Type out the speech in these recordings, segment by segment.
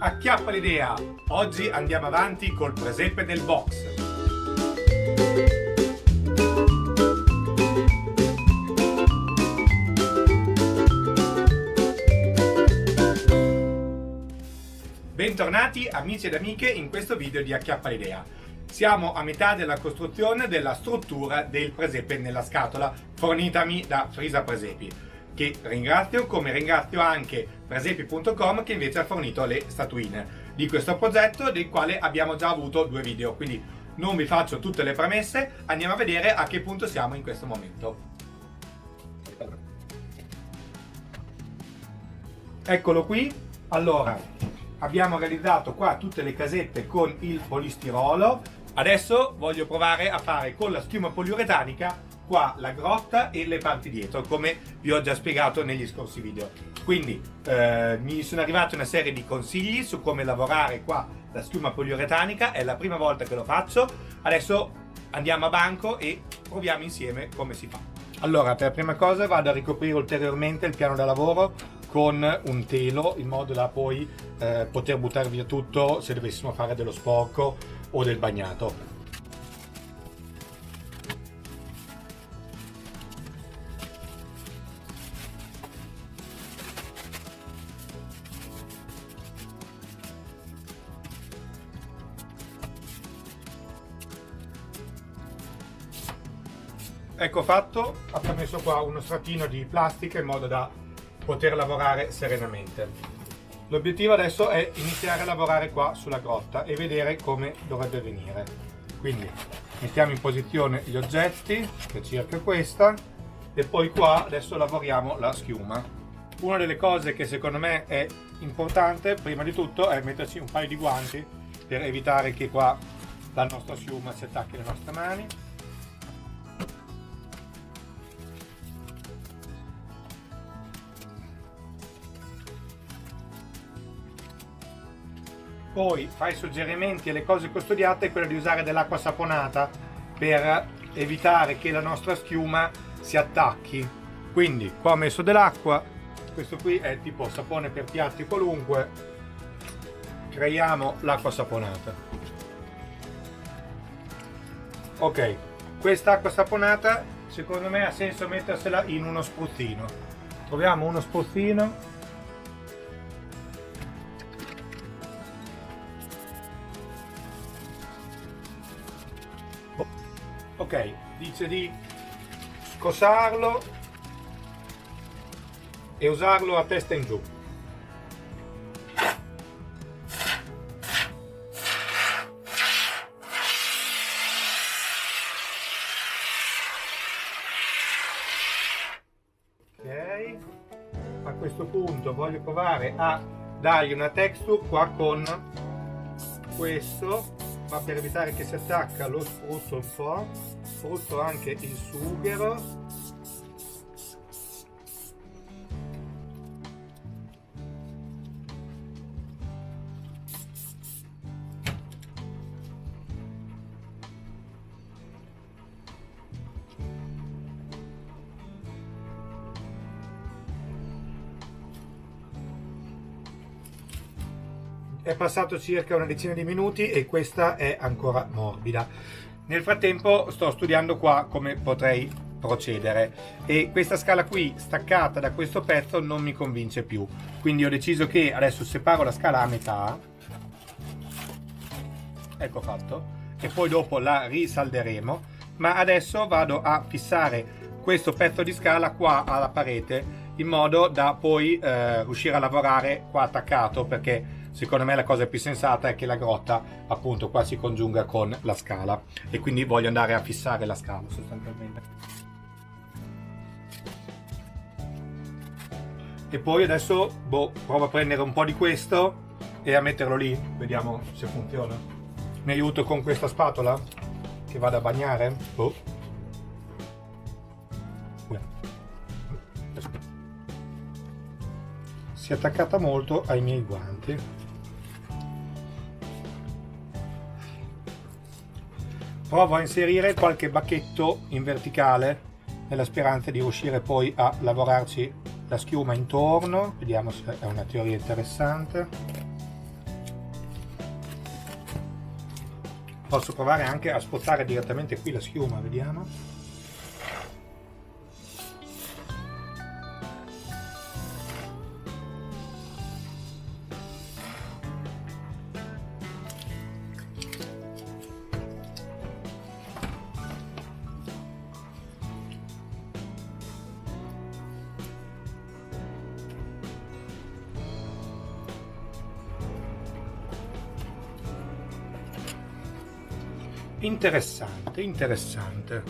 Acchiappa l'idea! Oggi andiamo avanti col presepe del box. Bentornati amici ed amiche in questo video di Acchiappa l'idea. Siamo a metà della costruzione della struttura del presepe nella scatola fornitami da Frisa Presepi, che ringrazio, come ringrazio anche presepi.com che invece ha fornito le statuine di questo progetto, del quale abbiamo già avuto 2 video, quindi non vi faccio tutte le premesse, andiamo a vedere a che punto siamo in questo momento. Eccolo qui. Allora, abbiamo realizzato qua tutte le casette con il polistirolo. Adesso voglio provare a fare con la schiuma poliuretanica qua la grotta e le parti dietro, come vi ho già spiegato negli scorsi video. Quindi mi sono arrivate una serie di consigli su come lavorare qua la schiuma poliuretanica, è la prima volta che lo faccio. Adesso andiamo a banco e proviamo insieme come si fa. Allora, per prima cosa vado a ricoprire ulteriormente il piano da lavoro con un telo, in modo da poi poter buttare via tutto se dovessimo fare dello sporco o del bagnato. Ecco fatto, ho messo qua uno stratino di plastica in modo da poter lavorare serenamente. L'obiettivo adesso è iniziare a lavorare qua sulla grotta e vedere come dovrebbe venire. Quindi mettiamo in posizione gli oggetti, che è circa questa, e poi qua adesso lavoriamo la schiuma. Una delle cose che secondo me è importante prima di tutto è metterci un paio di guanti per evitare che qua la nostra schiuma si attacchi alle nostre mani. Poi fra i suggerimenti e le cose custodiate è quello di usare dell'acqua saponata per evitare che la nostra schiuma si attacchi. Quindi qua ho messo dell'acqua, questo qui è tipo sapone per piatti qualunque, creiamo l'acqua saponata. Ok, quest'acqua saponata secondo me ha senso mettersela in uno spruzzino. Troviamo uno spruzzino. Ok, dice di scossarlo e usarlo a testa in giù. Ok, a questo punto voglio provare a dargli una texture qua con questo, ma per evitare che si attacca lo spruzzo un po', spruzzo anche il sughero. È passato circa una decina di minuti e questa è ancora morbida. Nel frattempo sto studiando qua come potrei procedere e questa scala qui staccata da questo pezzo non mi convince più, quindi ho deciso che adesso separo la scala a metà, ecco fatto, e poi dopo la risalderemo, ma adesso vado a fissare questo pezzo di scala qua alla parete in modo da poi riuscire a lavorare qua attaccato, perché secondo me la cosa più sensata è che la grotta appunto qua si congiunga con la scala e quindi voglio andare a fissare la scala sostanzialmente. E poi adesso provo a prendere un po' di questo e a metterlo lì, vediamo se funziona. Mi aiuto con questa spatola che vado a bagnare. Si è attaccata molto ai miei guanti. Provo a inserire qualche bacchetto in verticale nella speranza di riuscire poi a lavorarci la schiuma intorno. Vediamo se è una teoria interessante. Posso provare anche a spostare direttamente qui la schiuma, vediamo. Interessante.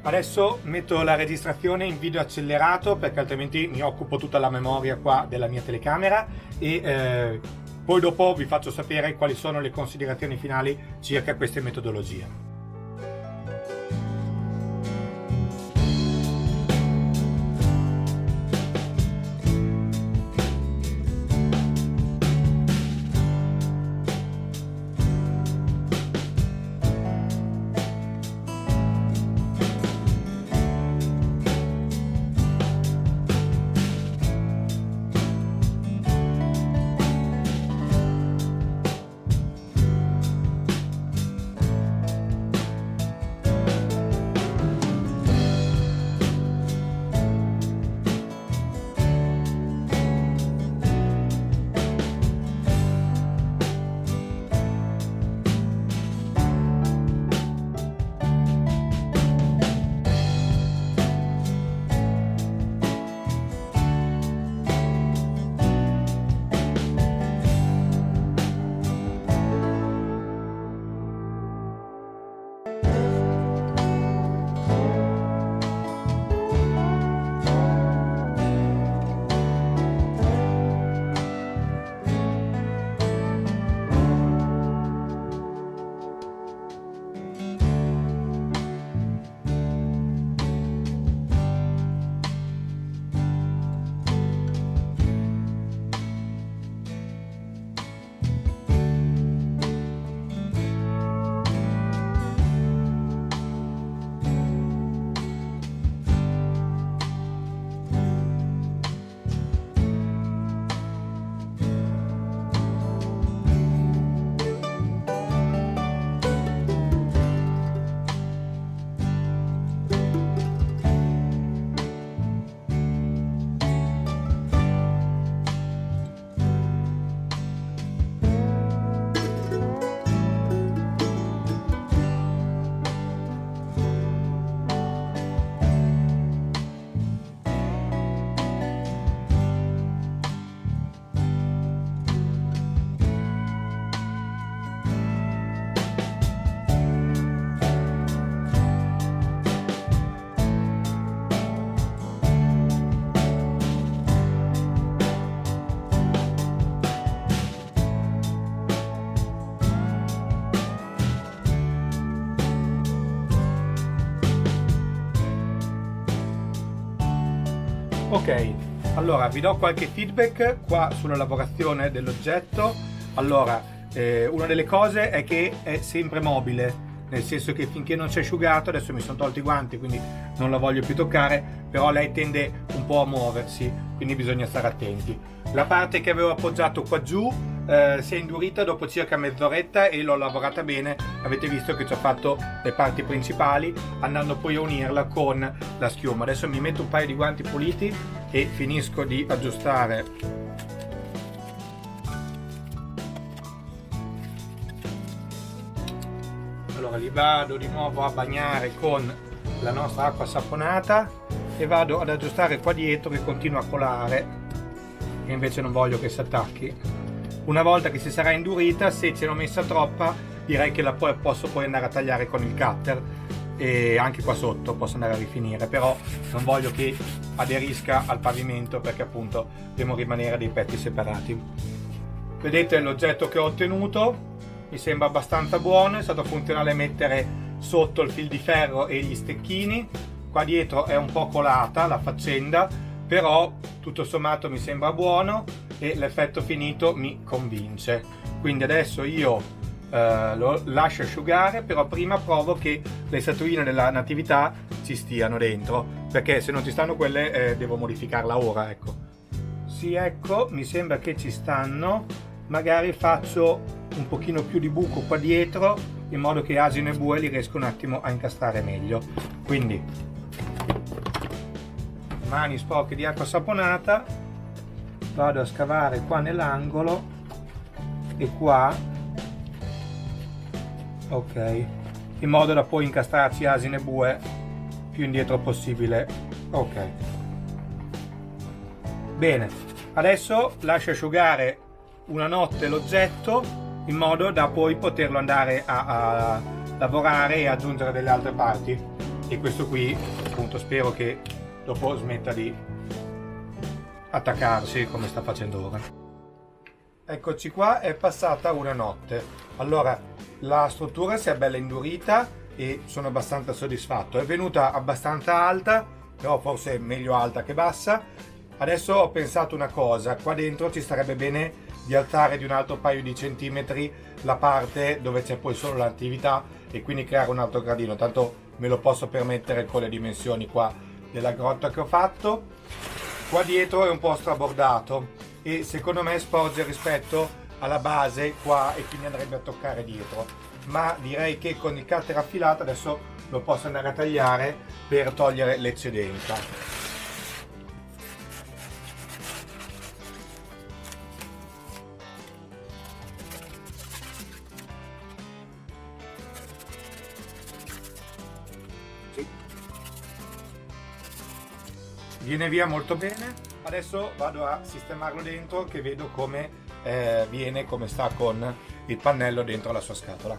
Adesso metto la registrazione in video accelerato perché altrimenti mi occupo tutta la memoria qua della mia telecamera e poi dopo vi faccio sapere quali sono le considerazioni finali circa queste metodologie. Ok, allora vi do qualche feedback qua sulla lavorazione dell'oggetto. Allora, una delle cose è che è sempre mobile, nel senso che finché non c'è asciugato, adesso mi sono tolti i guanti quindi non la voglio più toccare, però lei tende un po' a muoversi, quindi bisogna stare attenti. La parte che avevo appoggiato qua giù si è indurita dopo circa mezz'oretta e l'ho lavorata bene. Avete visto che ci ho fatto le parti principali andando poi a unirla con la schiuma. Adesso mi metto un paio di guanti puliti e finisco di aggiustare allora li vado di nuovo a bagnare con la nostra acqua saponata e vado ad aggiustare qua dietro che continua a colare e invece non voglio che si attacchi. Una volta che si sarà indurita, se ce l'ho messa troppa, direi che posso poi andare a tagliare con il cutter e anche qua sotto posso andare a rifinire, però non voglio che aderisca al pavimento perché appunto devono rimanere dei pezzi separati. Vedete l'oggetto che ho ottenuto, mi sembra abbastanza buono, è stato funzionale mettere sotto il fil di ferro e gli stecchini, qua dietro è un po' colata la faccenda, però tutto sommato mi sembra buono e l'effetto finito mi convince. Quindi adesso io lo lascio asciugare, però prima provo che le statuine della natività ci stiano dentro, perché se non ci stanno quelle devo modificarla ora, ecco. Sì, ecco, mi sembra che ci stanno. Magari faccio un pochino più di buco qua dietro, in modo che asino e bue li riesco un attimo a incastrare meglio. Quindi mani sporche di acqua saponata, vado a scavare qua nell'angolo e qua, ok, in modo da poi incastrarci asino e bue più indietro possibile. Ok, bene, adesso lascio asciugare una notte l'oggetto in modo da poi poterlo andare a lavorare e aggiungere delle altre parti. E questo qui appunto spero che dopo smetta di attaccarsi come sta facendo ora. Eccoci qua, è passata una notte. Allora la struttura si è bella indurita e sono abbastanza soddisfatto. È venuta abbastanza alta, però forse meglio alta che bassa. Adesso ho pensato una cosa: qua dentro ci starebbe bene di alzare di un altro paio di centimetri la parte dove c'è poi solo l'attività e quindi creare un altro gradino, tanto me lo posso permettere con le dimensioni qua della grotta che ho fatto. Qua dietro è un po' strabordato e secondo me sporge rispetto alla base qua e quindi andrebbe a toccare dietro, ma direi che con il cutter affilato adesso lo posso andare a tagliare per togliere l'eccedenza. Viene via molto bene. Adesso vado a sistemarlo dentro, che vedo come viene, come sta con il pannello dentro la sua scatola.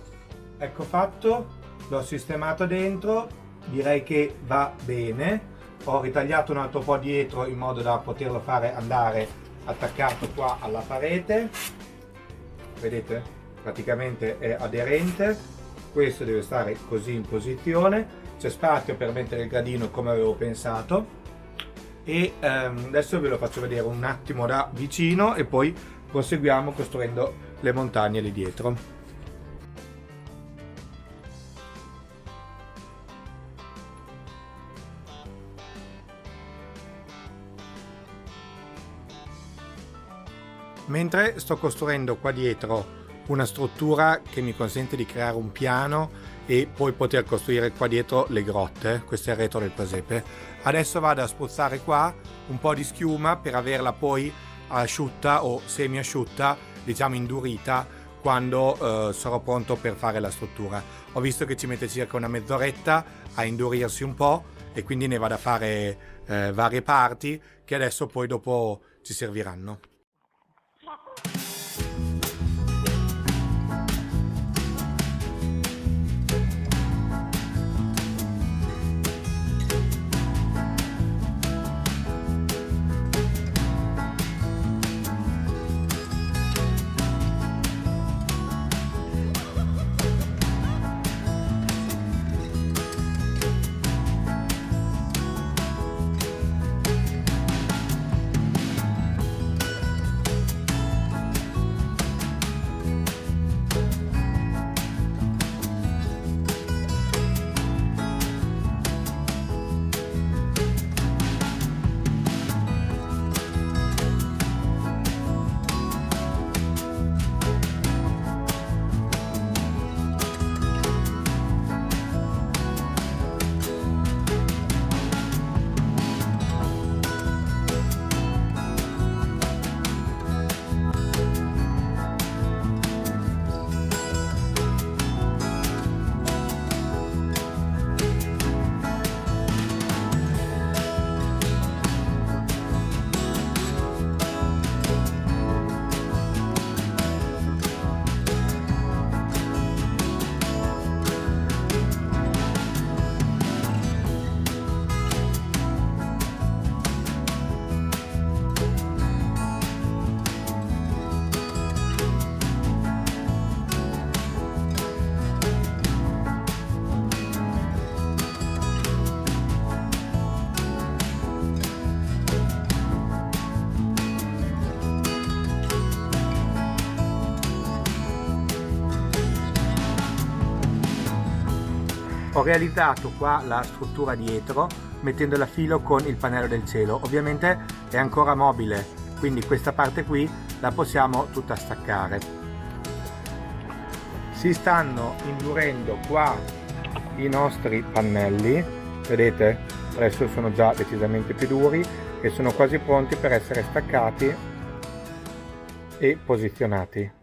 Ecco fatto, l'ho sistemato dentro, direi che va bene. Ho ritagliato un altro po' dietro in modo da poterlo fare andare attaccato qua alla parete. Vedete? Praticamente è aderente. Questo deve stare così in posizione. C'è spazio per mettere il gradino come avevo pensato. E adesso ve lo faccio vedere un attimo da vicino e poi proseguiamo costruendo le montagne lì dietro. Mentre sto costruendo qua dietro una struttura che mi consente di creare un piano e poi poter costruire qua dietro le grotte, questo è il retro del presepe, adesso vado a spruzzare qua un po' di schiuma per averla poi asciutta o semi asciutta, diciamo indurita, quando sarò pronto per fare la struttura. Ho visto che ci mette circa una mezz'oretta a indurirsi un po' e quindi ne vado a fare varie parti che adesso poi dopo ci serviranno. Ho realizzato qua la struttura dietro mettendola a filo con il pannello del cielo. Ovviamente è ancora mobile, quindi questa parte qui la possiamo tutta staccare. Si stanno indurendo qua i nostri pannelli, vedete? Adesso sono già decisamente più duri e sono quasi pronti per essere staccati e posizionati.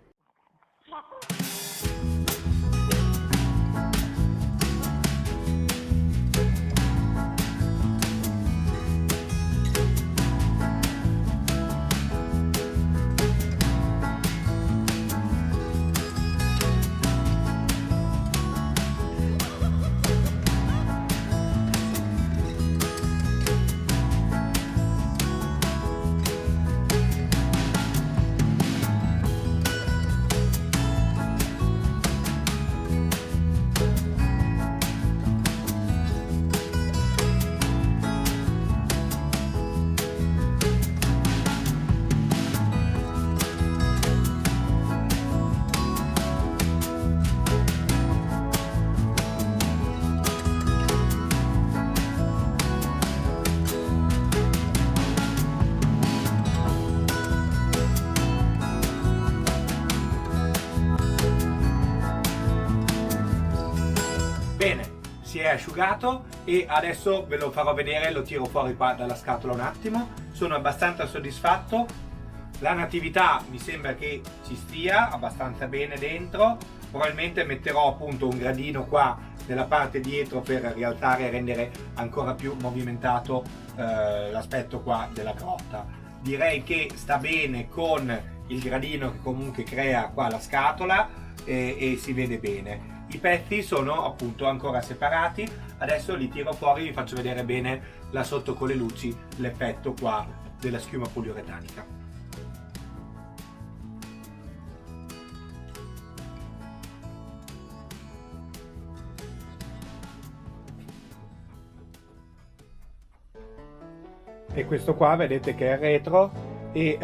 Bene, si è asciugato e adesso ve lo farò vedere, lo tiro fuori qua dalla scatola un attimo. Sono abbastanza soddisfatto, la natività mi sembra che ci stia abbastanza bene dentro. Probabilmente metterò appunto un gradino qua nella parte dietro per rialzare e rendere ancora più movimentato l'aspetto qua della grotta. Direi che sta bene con il gradino che comunque crea qua la scatola e si vede bene. I pezzi sono appunto ancora separati, adesso li tiro fuori e vi faccio vedere bene là sotto con le luci l'effetto qua della schiuma poliuretanica. E questo qua vedete che è il retro e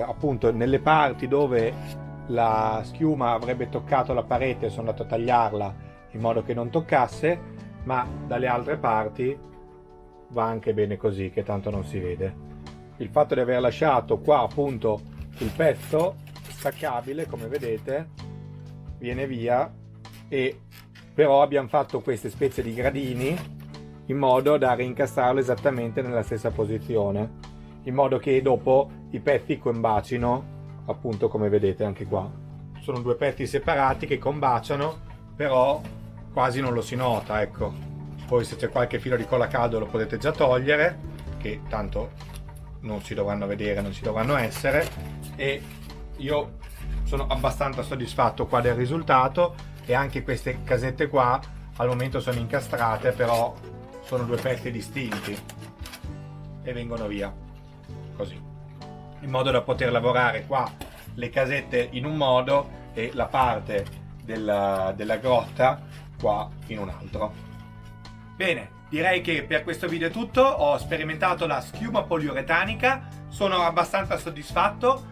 appunto nelle parti dove la schiuma avrebbe toccato la parete sono andato a tagliarla in modo che non toccasse, ma dalle altre parti va anche bene così, che tanto non si vede. Il fatto di aver lasciato qua appunto il pezzo staccabile, come vedete, viene via, e però abbiamo fatto queste specie di gradini in modo da rincastrarlo esattamente nella stessa posizione, in modo che dopo i pezzi combacino, appunto come vedete anche qua. Sono due pezzi separati che combaciano, però quasi non lo si nota, ecco. Poi se c'è qualche filo di colla caldo lo potete già togliere, che tanto non si dovranno vedere, non si dovranno essere, e io sono abbastanza soddisfatto qua del risultato. E anche queste casette qua al momento sono incastrate, però sono due pezzi distinti e vengono via così, in modo da poter lavorare qua le casette in un modo e la parte della grotta qua in un altro. Bene, direi che per questo video è tutto. Ho sperimentato la schiuma poliuretanica, sono abbastanza soddisfatto.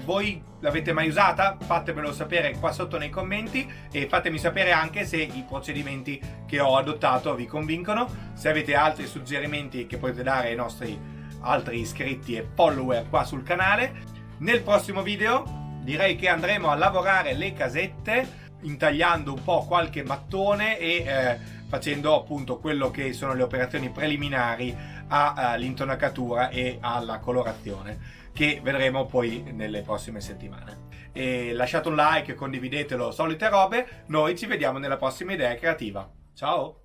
Voi l'avete mai usata? Fatemelo sapere qua sotto nei commenti e fatemi sapere anche se i procedimenti che ho adottato vi convincono. Se avete altri suggerimenti che potete dare ai nostri altri iscritti e follower qua sul canale. Nel prossimo video direi che andremo a lavorare le casette, intagliando un po' qualche mattone e facendo appunto quello che sono le operazioni preliminari all'intonacatura e alla colorazione, che vedremo poi nelle prossime settimane. E lasciate un like, condividetelo, solite robe. Noi ci vediamo nella prossima idea creativa. Ciao!